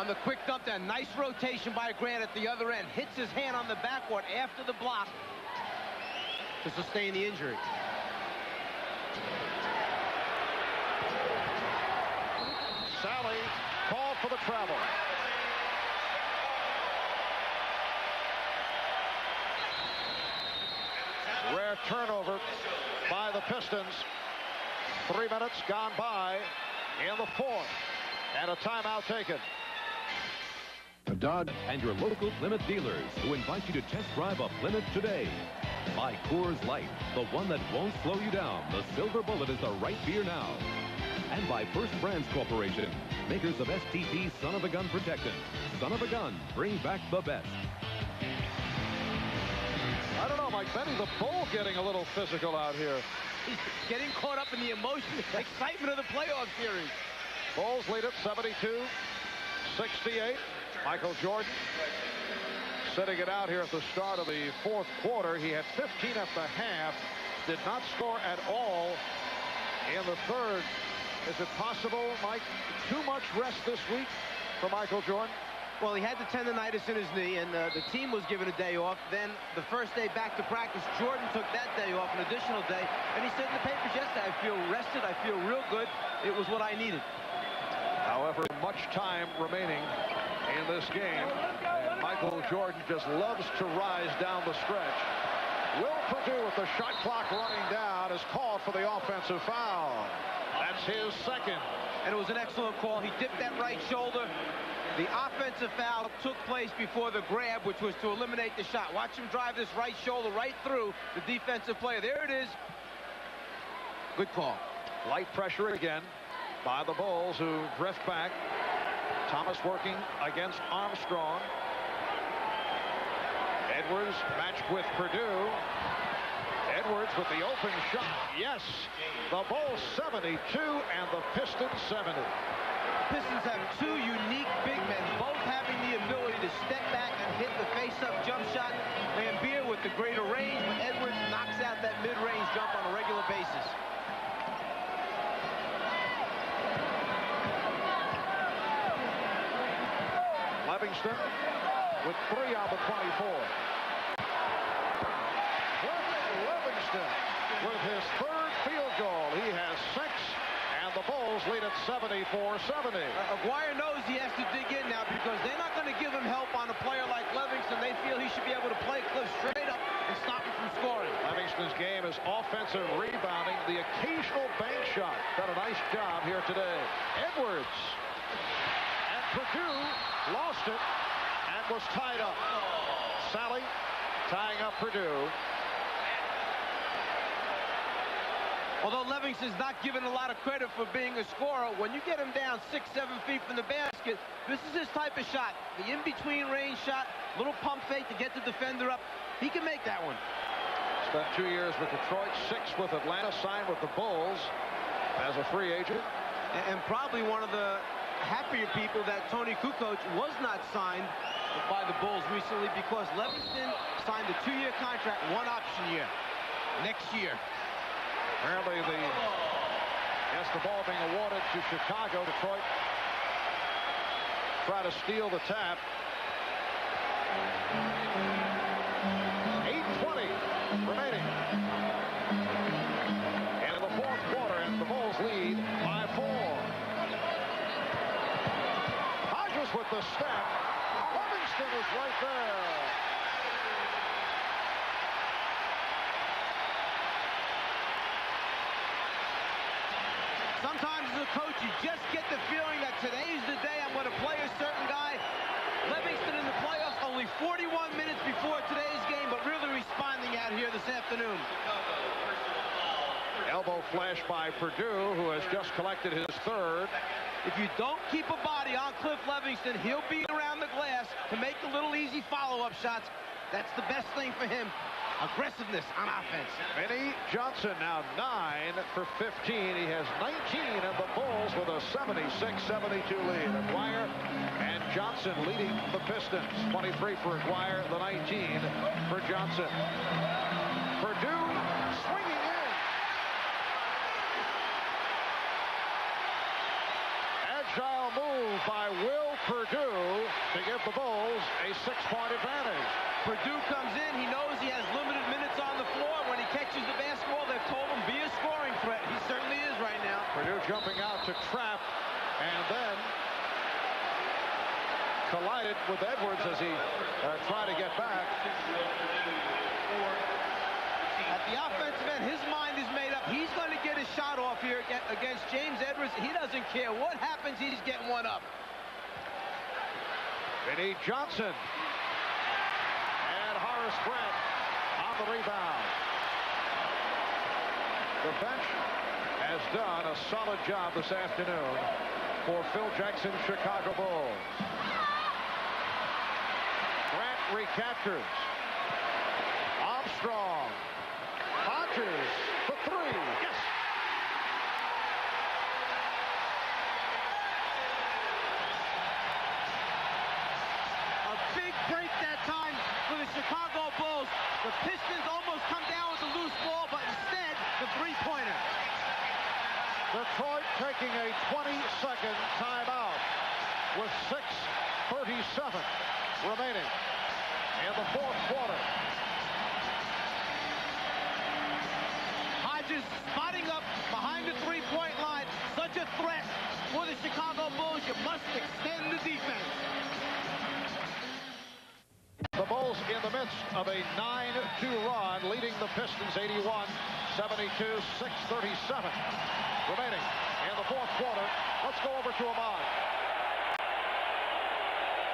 On the quick dump down, nice rotation by Grant at the other end. Hits his hand on the backboard after the block to sustain the injury. Sally called for the travel. Rare turnover by the Pistons. 3 minutes gone by in the fourth. And a timeout taken. Dodd and your local Plymouth dealers who invite you to test drive a Plymouth today. By Coors Light, the one that won't slow you down. The Silver Bullet is the right beer now. And by First Brands Corporation, makers of STP Son of a Gun Protectant. Son of a Gun, bring back the best. I don't know, Mike Benny, the Bull getting a little physical out here. He's getting caught up in the emotion, excitement of the playoff series. Bulls lead it 72-68. Michael Jordan sitting it out here at the start of the fourth quarter. He had 15 at the half, did not score at all in the third. Is it possible, Mike, too much rest this week for Michael Jordan? Well, he had the tendonitis in his knee, and the team was given a day off. Then the first day back to practice, Jordan took that day off, an additional day. And he said in the papers yesterday, I feel rested, I feel real good. It was what I needed. However, much time remaining in this game. And Michael Jordan just loves to rise down the stretch. Will Perdue, with the shot clock running down, is called for the offensive foul. That's his second. And it was an excellent call. He dipped that right shoulder. The offensive foul took place before the grab, which was to eliminate the shot. Watch him drive this right shoulder right through the defensive player. There it is. Good call. Light pressure again by the Bulls, who drift back. Thomas working against Armstrong. Edwards matched with Perdue. Edwards with the open shot. Yes, the Bulls 72 and the Pistons 70. Pistons have two unique big men, both having the ability to step back and hit the face-up jump shot. Lambeer with the greater range, but Edwards knocks out that mid-range jump on a regular basis. Livingston with 3 on the 24. Livingston with his third field goal. He has 6, and the Bulls lead at 74-70. Aguirre knows he has to dig in now because they're not going to give him help on a player like Livingston. They feel he should be able to play Cliff straight up and stop him from scoring. Livingston's game is offensive rebounding, the occasional bank shot. Done a nice job here today. Edwards. And Perdue lost it and was tied up. Sally tying up Perdue. Although Livingston's not given a lot of credit for being a scorer, when you get him down 6-7 feet from the basket, this is his type of shot. The in-between range shot, little pump fake to get the defender up. He can make that one. Spent 2 years with Detroit, 6 with Atlanta, signed with the Bulls as a free agent. And probably one of the happier people that Tony Kukoc was not signed by the Bulls recently, because Livingston signed a 2-year contract, 1 option year next year. Apparently the ball being awarded to Chicago. Detroit try to steal the tap. 8:20 remaining. And in the fourth quarter, and the Bulls lead by 4. Hodges with the step. Livingston was right there. Sometimes as a coach, you just get the feeling that today's the day I'm going to play a certain guy. Livingston in the playoffs only 41 minutes before today's game, but really responding out here this afternoon. Elbow flash by Perdue, who has just collected his third. If you don't keep a body on Cliff Livingston, he'll be around the glass to make the little easy follow-up shots. That's the best thing for him. Aggressiveness on offense. Vinnie Johnson now 9 for 15. He has 19, and the Bulls with a 76-72 lead. Aguirre and Johnson leading the Pistons. 23 for Aguirre, the 19 for Johnson. Perdue swinging in. Agile move by Will Perdue to give the Bulls a 6-point advantage. Perdue comes in. He knows he has limited minutes on the floor. When he catches the basketball, they've told him be a scoring threat. He certainly is right now. Perdue jumping out to trap, and then collided with Edwards as he tried to get back. At the offensive end, his mind is made up. He's going to get a shot off here against James Edwards. He doesn't care what happens. He's getting one up. Vinnie Johnson. And Horace Grant on the rebound. The bench has done a solid job this afternoon for Phil Jackson's Chicago Bulls. Grant recaptures. Armstrong. Hodges for three. Yes. A big break that time for the Chicago Bulls. The Pistons almost come down with a loose ball, but instead, the three-pointer. Detroit taking a 20-second timeout with 6:37 remaining in the fourth quarter. Hodges spotting up behind the three-point line. Such a threat for the Chicago Bulls. You must extend the defense. The Bulls in the midst of a 9-2 run, leading the Pistons 81-72, 6:37 remaining in the fourth quarter. Let's go over to Ahmad.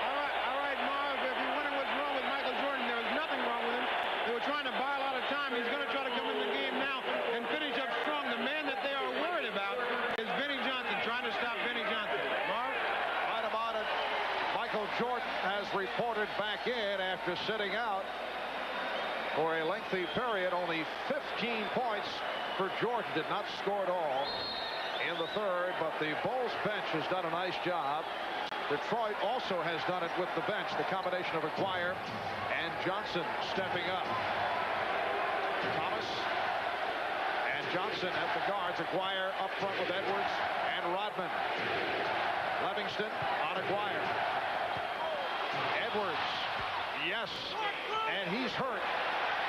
All right, Marv, if you're wondering what's wrong with Michael Jordan, there was nothing wrong with him. They were trying to buy a lot of time. He's going to try to come in the game now and finish up strong. The man that they are worried about is Vinnie Johnson, trying to stop Vinnie Johnson. Marv? Right about it. Michael Jordan has reported back in after sitting out for a lengthy period. Only 15 points for Jordan. Did not score at all in the third, but the Bulls bench has done a nice job. Detroit also has done it with the bench. The combination of Aguirre and Johnson stepping up. Thomas and Johnson at the guards. Aguirre up front with Edwards and Rodman. Livingston on Aguirre. Edwards, yes, and he's hurt.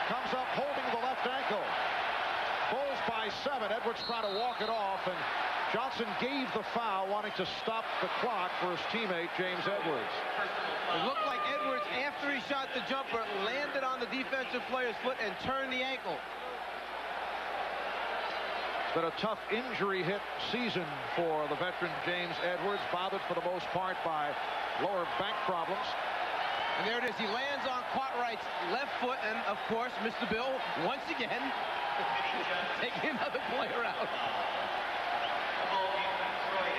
Comes up holding the left ankle. Bulls by 7. Edwards trying to walk it off, and Johnson gave the foul, wanting to stop the clock for his teammate, James Edwards. It looked like Edwards, after he shot the jumper, landed on the defensive player's foot and turned the ankle. It's been a tough injury-hit season for the veteran James Edwards, bothered for the most part by lower back problems. And there it is. He lands on Cartwright's left foot, and, of course, Mr. Bill, once again, taking another player out.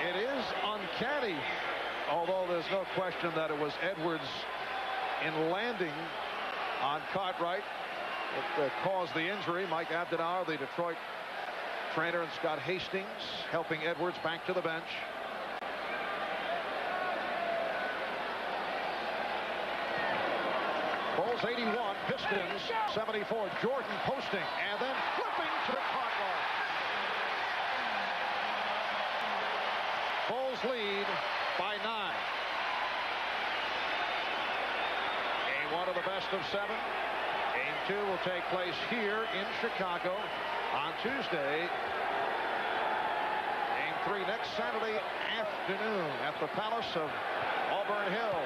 It is uncanny, although there's no question that it was Edwards in landing on Cartwright that caused the injury. Mike Abdenauer, the Detroit trainer, and Scott Hastings helping Edwards back to the bench. Bulls 81, Pistons 74. Jordan posting and then flipping to Cartwright. Bulls lead by 9. Game 1 of the best of 7. Game 2 will take place here in Chicago on Tuesday. Game 3 next Saturday afternoon at the Palace of Auburn Hill.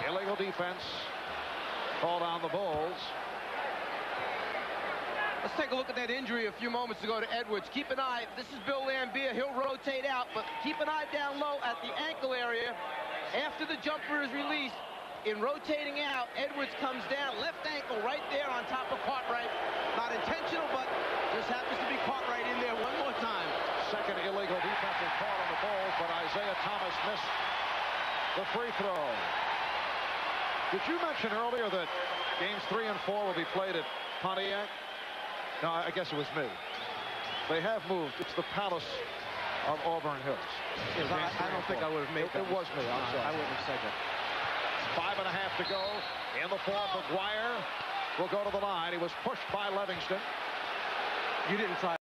Illegal defense called on the Bulls. Let's take a look at that injury a few moments ago to Edwards. Keep an eye. This is Bill Lambier. He'll rotate out, but keep an eye down low at the ankle area. After the jumper is released, in rotating out, Edwards comes down, left ankle right there on top of Cartwright. Not intentional, but just happens to be Cartwright in there one more time. Second illegal defensive call on the Bulls, but Isaiah Thomas missed the free throw. Did you mention earlier that games 3 and 4 will be played at Pontiac? No, I guess it was me. They have moved. It's the Palace of Auburn Hills. I don't think I would have made that. It was me. I'm sorry. I wouldn't have said that. 5.5 to go in the fourth. Aguirre will go to the line. He was pushed by Livingston. You didn't try.